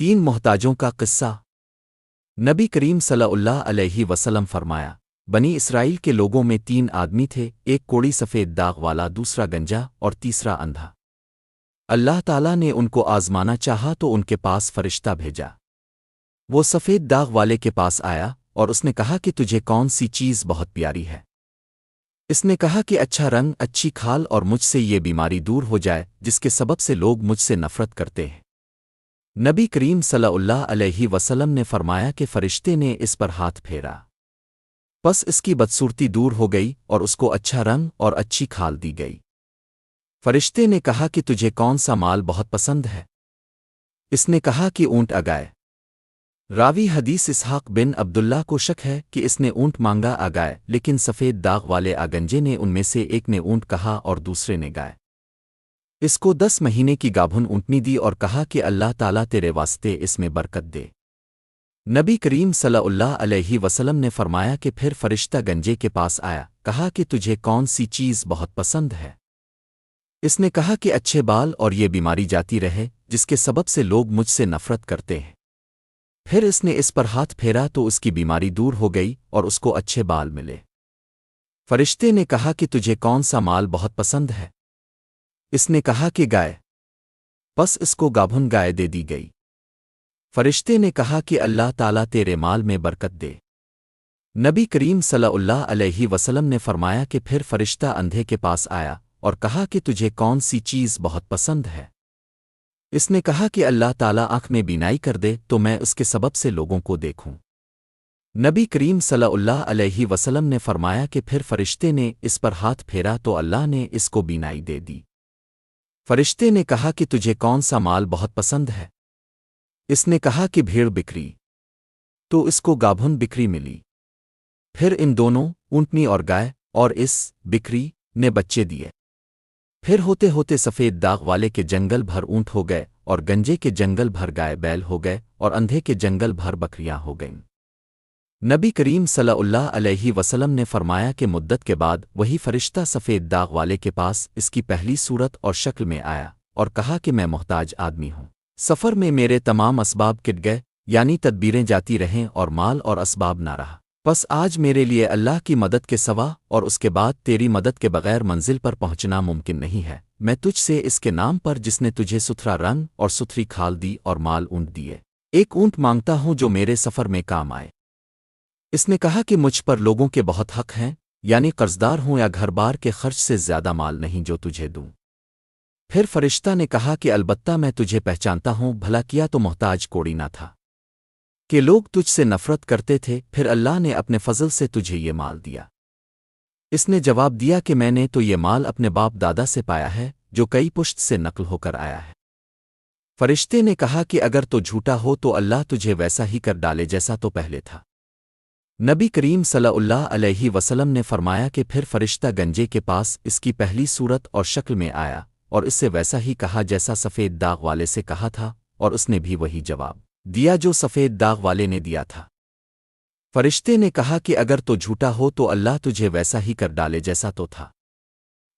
تین محتاجوں کا قصہ۔ نبی کریم صلی اللہ علیہ وسلم فرمایا، بنی اسرائیل کے لوگوں میں تین آدمی تھے، ایک کوڑی سفید داغ والا، دوسرا گنجا اور تیسرا اندھا۔ اللہ تعالیٰ نے ان کو آزمانا چاہا تو ان کے پاس فرشتہ بھیجا۔ وہ سفید داغ والے کے پاس آیا اور اس نے کہا کہ تجھے کون سی چیز بہت پیاری ہے؟ اس نے کہا کہ اچھا رنگ، اچھی کھال اور مجھ سے یہ بیماری دور ہو جائے جس کے سبب سے لوگ مجھ سے نفرت کرتے ہیں۔ نبی کریم صلی اللہ علیہ وسلم نے فرمایا کہ فرشتے نے اس پر ہاتھ پھیرا، پس اس کی بدصورتی دور ہو گئی اور اس کو اچھا رنگ اور اچھی کھال دی گئی۔ فرشتے نے کہا کہ تجھے کون سا مال بہت پسند ہے؟ اس نے کہا کہ اونٹ اگائے۔ راوی حدیث اسحاق بن عبداللہ کو شک ہے کہ اس نے اونٹ مانگا اگائے، لیکن سفید داغ والے آگنجے نے ان میں سے ایک نے اونٹ کہا اور دوسرے نے گائے۔ اس کو 10 مہینے کی گابھن اونٹنی دی اور کہا کہ اللہ تعالیٰ تیرے واسطے اس میں برکت دے۔ نبی کریم صلی اللہ علیہ وسلم نے فرمایا کہ پھر فرشتہ گنجے کے پاس آیا، کہا کہ تجھے کون سی چیز بہت پسند ہے؟ اس نے کہا کہ اچھے بال اور یہ بیماری جاتی رہے جس کے سبب سے لوگ مجھ سے نفرت کرتے ہیں۔ پھر اس نے اس پر ہاتھ پھیرا تو اس کی بیماری دور ہو گئی اور اس کو اچھے بال ملے۔ فرشتے نے کہا کہ تجھے کون سا مال بہت پسند ہے؟ اس نے کہا کہ گائے، پس اس کو گابھن گائے دے دی گئی۔ فرشتے نے کہا کہ اللہ تعالیٰ تیرے مال میں برکت دے۔ نبی کریم صلی اللہ علیہ وسلم نے فرمایا کہ پھر فرشتہ اندھے کے پاس آیا اور کہا کہ تجھے کون سی چیز بہت پسند ہے؟ اس نے کہا کہ اللہ تعالیٰ آنکھ میں بینائی کر دے تو میں اس کے سبب سے لوگوں کو دیکھوں۔ نبی کریم صلی اللہ علیہ وسلم نے فرمایا کہ پھر فرشتے نے اس پر ہاتھ پھیرا تو اللہ نے اس کو بینائی دے دی۔ فرشتے نے کہا کہ تجھے کون سا مال بہت پسند ہے؟ اس نے کہا کہ بھیڑ بکری، تو اس کو گابھن بکری ملی۔ پھر ان دونوں، اونٹنی اور گائے اور اس بکری، نے بچے دیے۔ پھر ہوتے ہوتے سفید داغ والے کے جنگل بھر اونٹ ہو گئے اور گنجے کے جنگل بھر گائے بیل ہو گئے اور اندھے کے جنگل بھر بکریاں ہو گئیں۔ نبی کریم صلی اللہ علیہ وسلم نے فرمایا کہ مدت کے بعد وہی فرشتہ سفید داغ والے کے پاس اس کی پہلی صورت اور شکل میں آیا اور کہا کہ میں محتاج آدمی ہوں، سفر میں میرے تمام اسباب کٹ گئے، یعنی تدبیریں جاتی رہیں اور مال اور اسباب نہ رہا، بس آج میرے لیے اللہ کی مدد کے سوا اور اس کے بعد تیری مدد کے بغیر منزل پر پہنچنا ممکن نہیں ہے۔ میں تجھ سے اس کے نام پر جس نے تجھے ستھرا رنگ اور ستھری کھال دی اور مال اونٹ دیے، ایک اونٹ مانگتا ہوں جو میرے سفر میں کام آئے۔ اس نے کہا کہ مجھ پر لوگوں کے بہت حق ہیں، یعنی قرضدار ہوں یا گھر بار کے خرچ سے زیادہ مال نہیں جو تجھے دوں۔ پھر فرشتہ نے کہا کہ البتہ میں تجھے پہچانتا ہوں، بھلا کیا تو محتاج کوڑی نہ تھا کہ لوگ تجھ سے نفرت کرتے تھے، پھر اللہ نے اپنے فضل سے تجھے یہ مال دیا۔ اس نے جواب دیا کہ میں نے تو یہ مال اپنے باپ دادا سے پایا ہے جو کئی پشت سے نقل ہو کر آیا ہے۔ فرشتے نے کہا کہ اگر تو جھوٹا ہو تو اللہ تجھے ویسا ہی کر ڈالے جیسا تو پہلے تھا۔ نبی کریم صلی اللہ علیہ وسلم نے فرمایا کہ پھر فرشتہ گنجے کے پاس اس کی پہلی صورت اور شکل میں آیا اور اس سے ویسا ہی کہا جیسا سفید داغ والے سے کہا تھا، اور اس نے بھی وہی جواب دیا جو سفید داغ والے نے دیا تھا۔ فرشتے نے کہا کہ اگر تو جھوٹا ہو تو اللہ تجھے ویسا ہی کر ڈالے جیسا تو تھا۔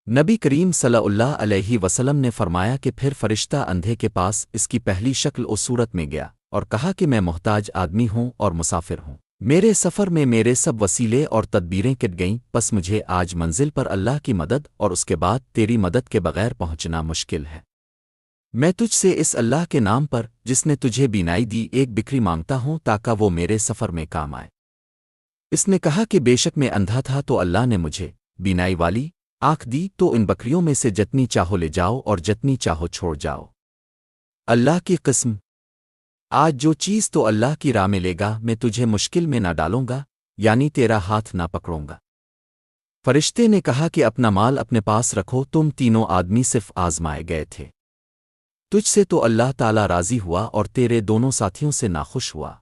نبی کریم صلی اللہ علیہ وسلم نے فرمایا کہ پھر فرشتہ اندھے کے پاس اس کی پہلی شکل و صورت میں گیا اور کہا کہ میں محتاج آدمی ہوں اور مسافر ہوں، میرے سفر میں میرے سب وسیلے اور تدبیریں کٹ گئیں، پس مجھے آج منزل پر اللہ کی مدد اور اس کے بعد تیری مدد کے بغیر پہنچنا مشکل ہے۔ میں تجھ سے اس اللہ کے نام پر جس نے تجھے بینائی دی ایک بکری مانگتا ہوں تاکہ وہ میرے سفر میں کام آئے۔ اس نے کہا کہ بے شک میں اندھا تھا تو اللہ نے مجھے بینائی والی آنکھ دی، تو ان بکریوں میں سے جتنی چاہو لے جاؤ اور جتنی چاہو چھوڑ جاؤ۔ اللہ کی قسم، آج جو چیز تو اللہ کی راہ میں لے گا میں تجھے مشکل میں نہ ڈالوں گا، یعنی تیرا ہاتھ نہ پکڑوں گا۔ فرشتے نے کہا کہ اپنا مال اپنے پاس رکھو، تم تینوں آدمی صرف آزمائے گئے تھے، تجھ سے تو اللہ تعالیٰ راضی ہوا اور تیرے دونوں ساتھیوں سے ناخوش ہوا۔